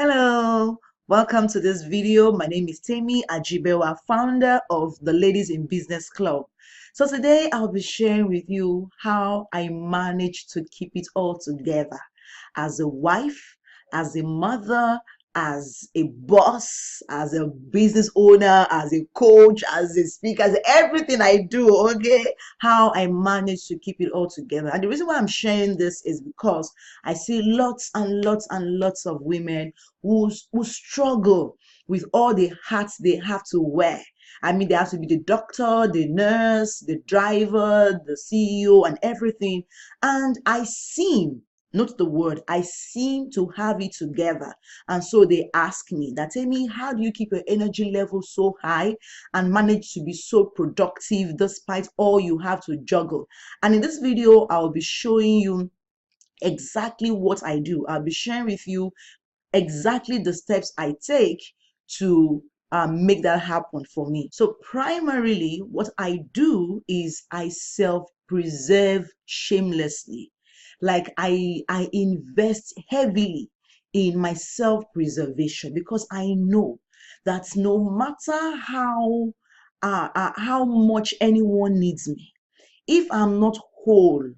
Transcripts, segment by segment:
Hello, welcome to this video. My name is Temi, Ajibewa, founder of the Ladies in Business Club. So today I'll be sharing with you how I manage to keep it all together as a wife, as a mother, as a boss, as a business owner, as a coach, as a speaker, as everything I do, okay? How I manage to keep it all together. And the reason why I'm sharing this is because I see lots and lots and lots of women who struggle with all the hats they have to wear. I mean, they have to be the doctor, the nurse, the driver, the CEO, and everything. And I seem, not the word, I seem to have it together. And so they ask me that, Amy, how do you keep your energy level so high and manage to be so productive despite all you have to juggle? And in this video, I'll be showing you exactly what I do. I'll be sharing with you exactly the steps I take to make that happen for me. So primarily what I do is I self-preserve shamelessly. Like I invest heavily in my self-preservation because I know that no matter how much anyone needs me, if I'm not whole,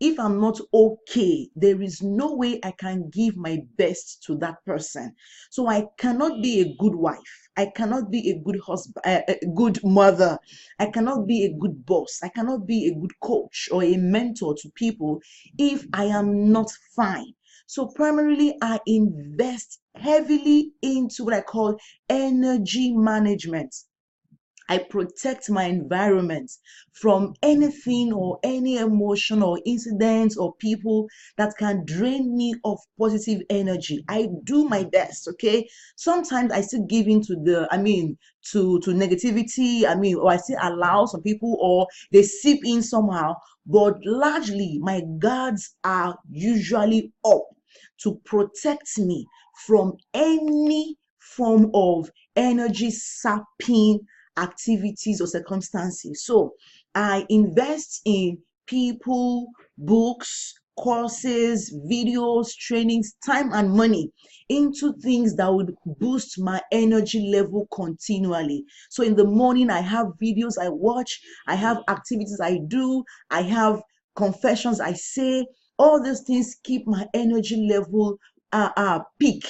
if I'm not okay, there is no way I can give my best to that person. So I cannot be a good wife. I cannot be a good husband, a good mother. I cannot be a good boss. I cannot be a good coach or a mentor to people if I am not fine. So primarily, I invest heavily into what I call energy management. I protect my environment from anything or any emotion or incidents or people that can drain me of positive energy. I do my best, okay? Sometimes I still give in to to negativity, or I still allow some people or they seep in somehow, but largely my guards are usually up to protect me from any form of energy sapping activities or circumstances. So I invest in people, books, courses, videos, trainings, time and money into things that would boost my energy level continually. So in the morning, I have videos I watch, I have activities I do, I have confessions I say. All these things keep my energy level peak,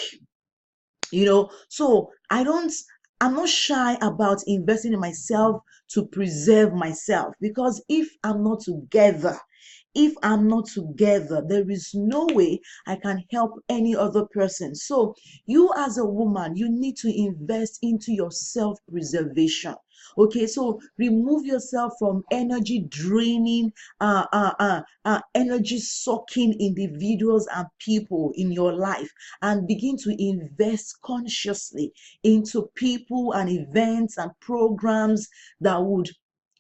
so I'm not shy about investing in myself to preserve myself, because if I'm not together, there is no way I can help any other person. So you as a woman, you need to invest into your self-preservation. Okay, so remove yourself from energy draining, energy sucking individuals and people in your life, and begin to invest consciously into people and events and programs that would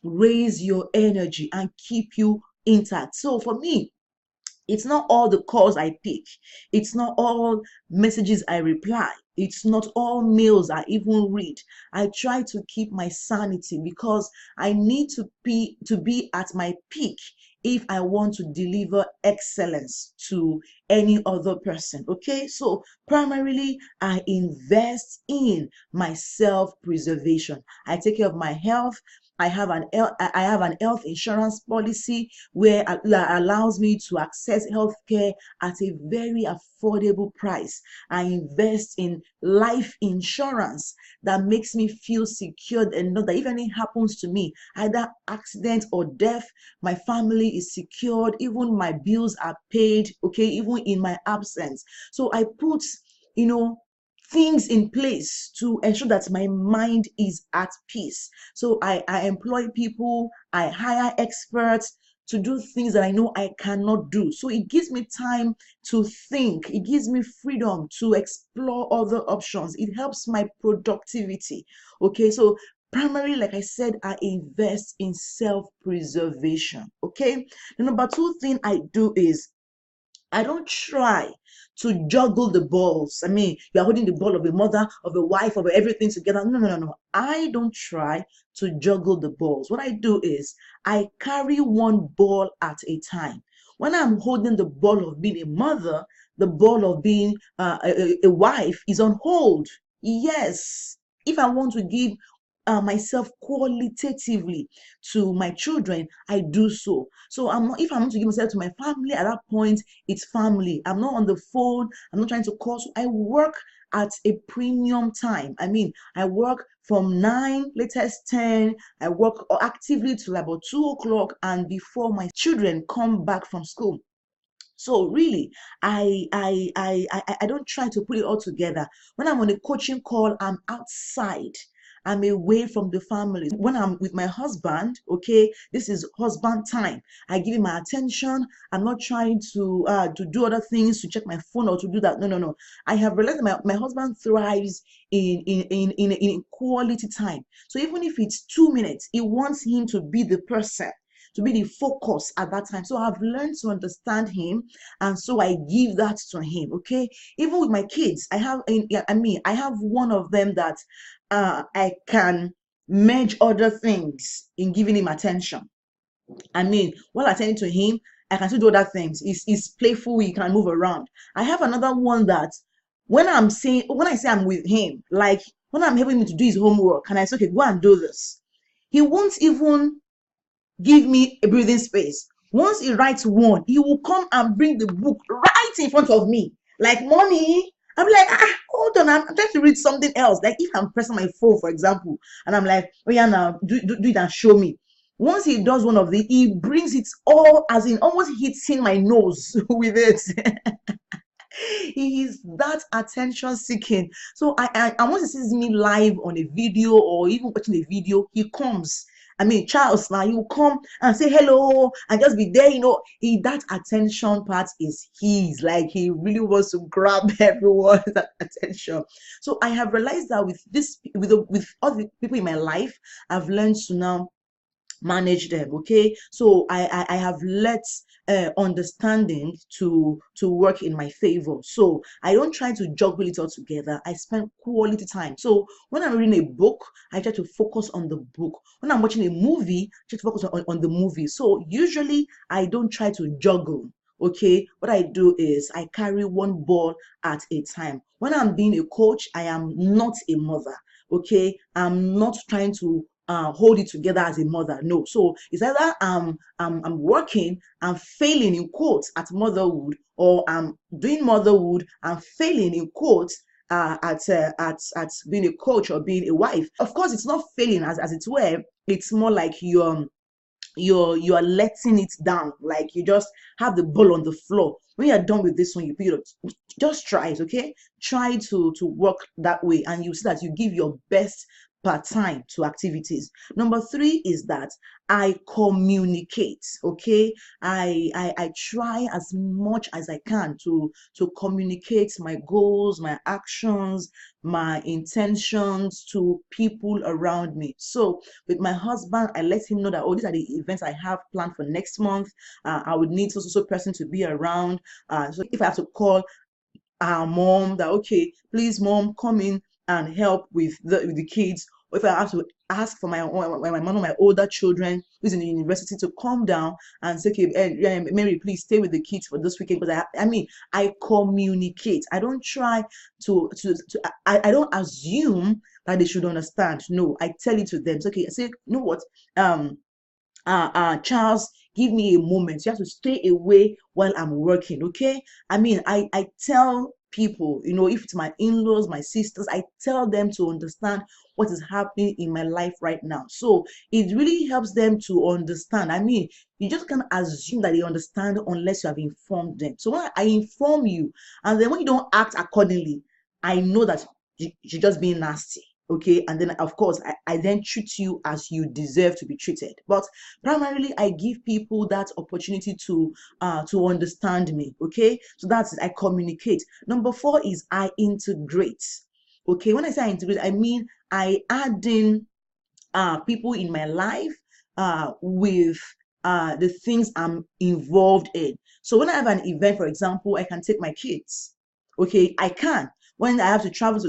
raise your energy and keep you intact. So for me, it's not all the calls I pick. It's not all messages I reply. It's not all mails I even read. I try to keep my sanity because I need to be at my peak if I want to deliver excellence to any other person. Okay, so primarily I invest in my self-preservation. I take care of my health. I have an health insurance policy where that allows me to access healthcare at a very affordable price. I invest in life insurance that makes me feel secured and know that if anything happens to me, either accident or death, my family is secured. Even my bills are paid, okay, even in my absence. So I put, you know, things in place to ensure that my mind is at peace. So I employ people, I hire experts to do things that I know I cannot do. So it gives me time to think, it gives me freedom to explore other options. It helps my productivity. Okay, so primarily, like I said, I invest in self-preservation. Okay, the number two thing I do is I don't try to juggle the balls. I mean, you're holding the ball of a mother, of a wife, of everything together. No, no, no, no. I don't try to juggle the balls. What I do is I carry one ball at a time. When I'm holding the ball of being a mother, the ball of being a wife is on hold. Yes, if I want to give myself qualitatively to my children, I do so. So I'm not, if I want to give myself to my family, at that point it's family. I'm not on the phone, I'm not trying to call. So I work at a premium time. I mean, I work from 9, latest 10. I work actively till about 2 o'clock, and before my children come back from school. So really, I don't try to put it all together. When I'm on a coaching call, I'm outside. I'm away from the family. When I'm with my husband, okay, this is husband time. I give him my attention. I'm not trying to do other things, to check my phone or to do that. No, no, no. I have realized that my husband thrives in quality time. So even if it's 2 minutes, he wants him to be the person, to be the focus at that time. So I've learned to understand him, and so I give that to him. Okay, even with my kids, I have one of them that I can merge other things in giving him attention. I mean, while attending to him, I can still do other things. He's playful, he can move around. I have another one that when I say I'm with him, like when I'm helping him to do his homework, and I say, okay, go and do this, he won't even give me a breathing space. Once he writes one, he will come and bring the book right in front of me. Like, mommy, I'm like, hold on, I'm trying to read something else. Like, if I'm pressing my phone, for example, and I'm like, oh yeah, now do it and show me. Once he does one of the, he brings it all, as in almost hitting my nose with it. He is that attention seeking. So I once he sees me live on a video or even watching a video, he comes. I mean, Charles now, he will come and say hello and just be there. That attention part is his. Like, he really wants to grab everyone's attention. So I have realized that with all the people in my life, I've learned to now manage them. Okay, so I have let understanding to work in my favor. So I don't try to juggle it all together. I spend quality time. So when I'm reading a book, I try to focus on the book. When I'm watching a movie, I try to focus on the movie. So usually I don't try to juggle. Okay, what I do is I carry one ball at a time. When I'm being a coach, I am not a mother. Okay, I'm not trying to hold it together as a mother. No. So it's either I'm working, I'm failing in quotes at motherhood, or I'm doing motherhood, I'm failing in quotes at being a coach or being a wife. Of course, it's not failing as it were. It's more like you are letting it down. Like, you just have the ball on the floor. When you're done with this one, you pick it up. Just try it. Okay, try to work that way, and you see that you give your best per time to activities. Number 3 is that I communicate. Okay, I try as much as I can to communicate my goals, my actions, my intentions to people around me. So with my husband, I let him know that, oh, these are the events I have planned for next month. I would need so person to be around. So if I have to call our mom, that, okay, please mom, come in and help with the kids. Or if I have to ask for my one of my older children who's in the university to come down and say, okay, Mary, please stay with the kids for this weekend. Because I communicate. I don't try I don't assume that they should understand. No, I tell it to them. It's okay. I say, you know what, Charles, give me a moment. You have to stay away while I'm working. Okay, I tell people, if it's my in-laws, my sisters, I tell them to understand what is happening in my life right now. So it really helps them to understand. You just can't assume that they understand unless you have informed them. So when I inform you, and then when you don't act accordingly, I know that you're just being nasty. Okay, and then of course I then treat you as you deserve to be treated. But primarily, I give people that opportunity to understand me. Okay, so that's it. I communicate. Number 4 is I integrate. Okay, when I say I integrate, I mean I add in people in my life with the things I'm involved in. So when I have an event, for example, I can take my kids. Okay, I can. When I have to travel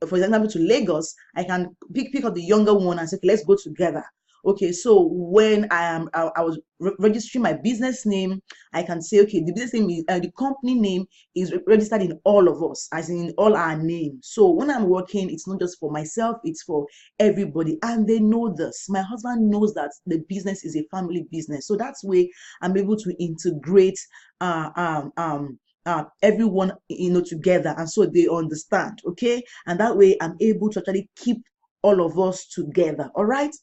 for example, to Lagos, I can pick up the younger one and say, okay, let's go together. Okay, so when I was registering my business name, I can say, okay, the business name is the company name is registered in all of us, as in all our names. So when I'm working, it's not just for myself, it's for everybody, and they know this. My husband knows that the business is a family business, so that's where I'm able to integrate uh um um everyone, together, and so they understand. Okay, and that way I'm able to actually keep all of us together. All right.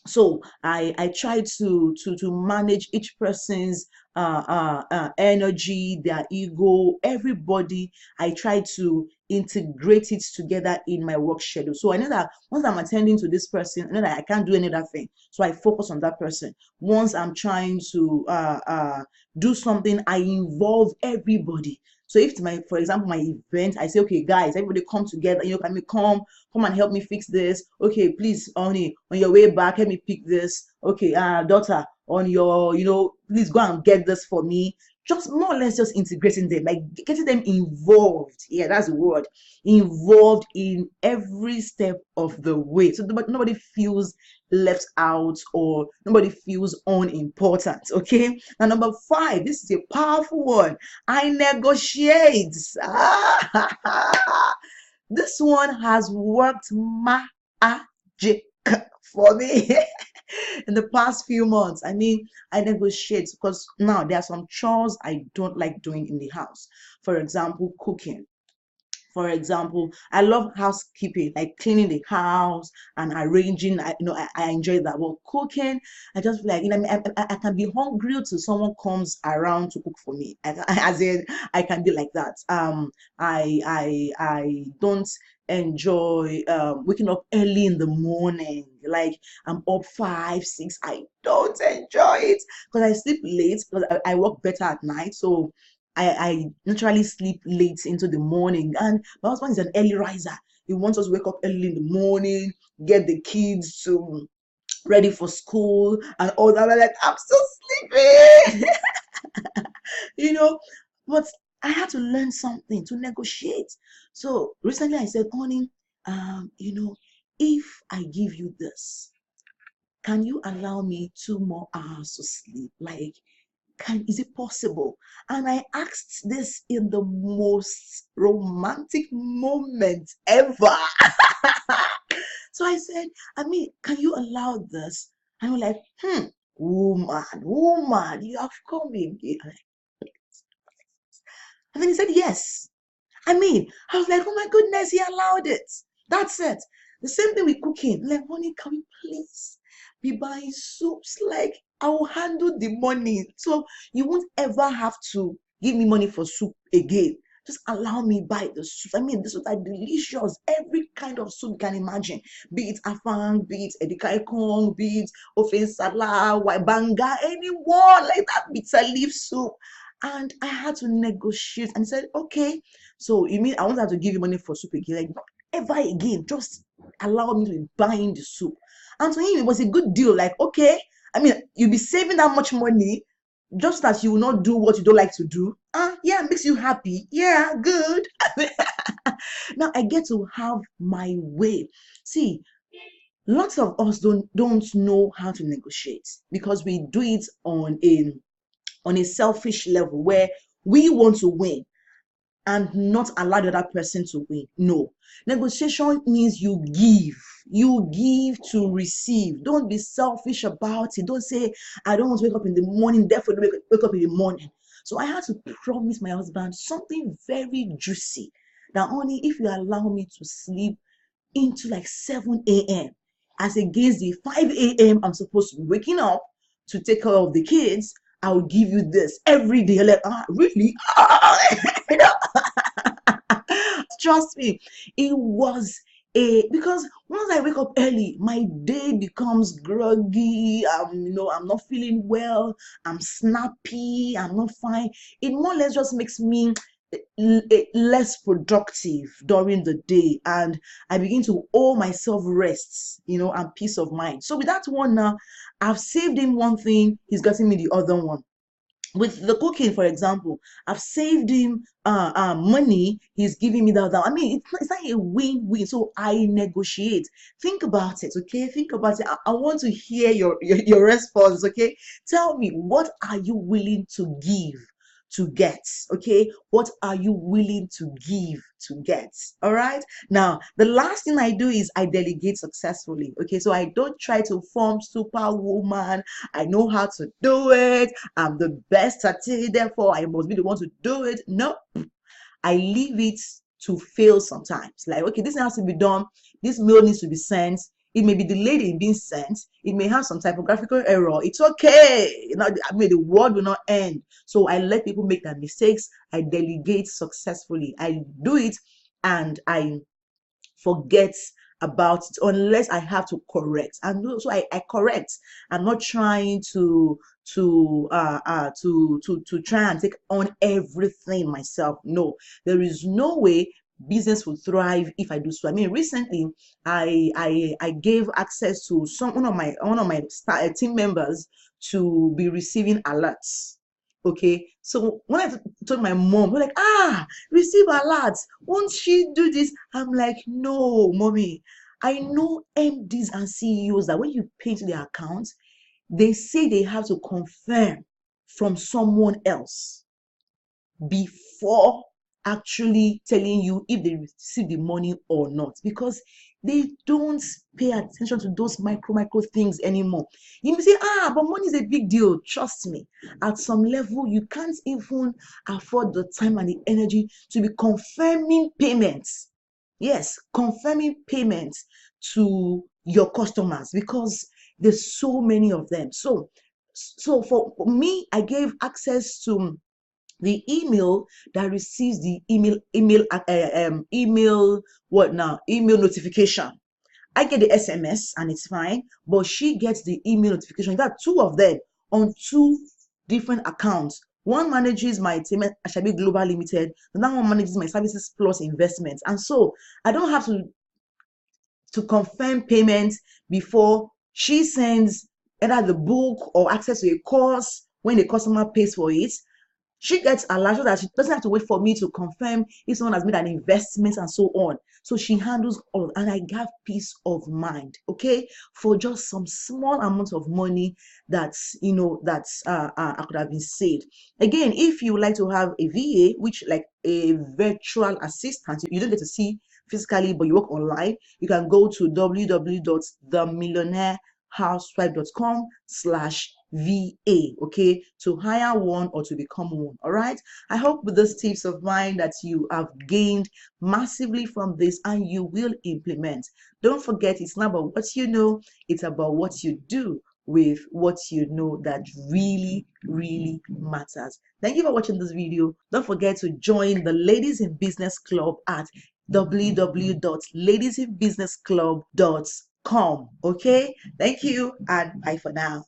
So I try to manage each person's energy, their ego, everybody. I try to integrate it together in my work schedule. So I know that once I'm attending to this person, I know that I can't do any other thing. So I focus on that person. Once I'm trying to do something, I involve everybody. So if my, for example, my event, I say, okay, guys, everybody come together. Can we come and help me fix this? Okay, please, honey, on your way back, help me pick this. Okay, daughter, on your, please go and get this for me. Just more or less just integrating them, like getting them involved. Yeah, that's the word. Involved in every step of the way. So nobody feels left out or nobody feels unimportant. Okay. Now, number 5, this is a powerful one. I negotiate. This one has worked magic for me in the past few months. I mean, I negotiate because now there are some chores I don't like doing in the house. For example, cooking. For example, I love housekeeping, like cleaning the house and arranging. I enjoy that. But cooking, I just feel like, I can be hungry till someone comes around to cook for me. As in, I can be like that. I don't enjoy waking up early in the morning. Like I'm up 5, 6. I don't enjoy it because I sleep late because I work better at night. So I naturally sleep late into the morning. And my husband is an early riser. He wants us to wake up early in the morning, get the kids to ready for school and all that. I'm like, I'm still sleeping. you know. But I had to learn something to negotiate. So recently I said, honey, if I give you this, can you allow me 2 more hours to sleep? Like, is it possible? And I asked this in the most romantic moment ever. So I said, can you allow this? And we're like, woman, you have come again. And then he said, yes. I was like, oh my goodness, he allowed it. That's it. The same thing with cooking. Like, honey, can we please be buying soups? Like, I will handle the money. So you won't ever have to give me money for soup again. Just allow me buy the soup. The soups are delicious. Every kind of soup you can imagine. Be it afang, be it edikaikong, be it ofe sala, waibanga, anyone like that bitter leaf soup. And I had to negotiate and said, okay, so you mean I won't have to give you money for soup again? Like, not ever again. Just allow me to be buying the soup. And to him, it was a good deal. Like, okay, you'll be saving that much money just that you will not do what you don't like to do. Yeah, it makes you happy. Yeah, good. Now I get to have my way. See, lots of us don't know how to negotiate because we do it on a selfish level where we want to win and not allow the other person to win. No. Negotiation means you give. You give to receive. Don't be selfish about it. Don't say, I don't want to wake up in the morning, therefore wake up in the morning. So I had to promise my husband something very juicy. That only if you allow me to sleep into like 7 a.m. as against the 5 a.m. I'm supposed to be waking up to take care of the kids, I will give you this every day. Like, really? Trust me, it was because once I wake up early, my day becomes groggy. I'm not feeling well. I'm snappy. I'm not fine. It more or less just makes me less productive during the day, and I begin to owe myself rests, and peace of mind. So with that one now, I've saved him one thing, he's gotten me the other one. with the cooking, for example, I've saved him money. He's giving me that. I mean, it's not a win-win. So I negotiate. Think about it, okay? Think about it. I want to hear your response, okay? Tell me, what are you willing to give to get? Okay, what are you willing to give to get? All right. Now, the last thing I do is I delegate successfully. Okay, so I don't try to form superwoman. I know how to do it. I'm the best at it, therefore I must be the one to do it. No, I leave it to fail sometimes. Like, okay, this has to be done. This mail needs to be sent. It may be delayed in being sent. It may have some typographical error. It's okay. You know, I mean, the word will not end. So I let people make their mistakes. I delegate successfully. I do it, and I forget about it unless I have to correct. And so I correct. I'm not trying to try and take on everything myself. No, there is no way business will thrive if I do so. I mean, recently I gave access to one of my team members to be receiving alerts. Okay, so when I told my mom, we're like, receive alerts. Won't she do this? I'm like, no, mommy. I know MDs and CEOs that when you pay to their accounts, they say they have to confirm from someone else before actually telling you if they receive the money or not, because they don't pay attention to those micro things anymore. You may say, but money is a big deal. Trust me, at some level you can't even afford the time and the energy to be confirming payments. Yes, confirming payments to your customers, because there's so many of them. So for me, I gave access to the email that receives the email notification. I get the SMS and it's fine, but she gets the email notification. In fact, two of them on two different accounts. One manages my Temi Ajibewa Global Limited, the other one manages my Services Plus investments. And so I don't have to confirm payment before she sends either the book or access to a course when the customer pays for it. She gets alert so that she doesn't have to wait for me to confirm if someone has made an investment and so on. So she handles all, and I have peace of mind, okay, for just some small amount of money that's I could have been saved. Again, if you would like to have a VA, which like a virtual assistant, you don't get to see physically, but you work online, you can go to www.themillionairehousewife.com/VA, okay, to hire one or to become one. All right. I hope with these tips of mine that you have gained massively from this and you will implement. Don't forget, it's not about what you know, it's about what you do with what you know that really, really matters. Thank you for watching this video. Don't forget to join the Ladies in Business Club at www.ladiesinbusinessclub.com. Okay, thank you and bye for now.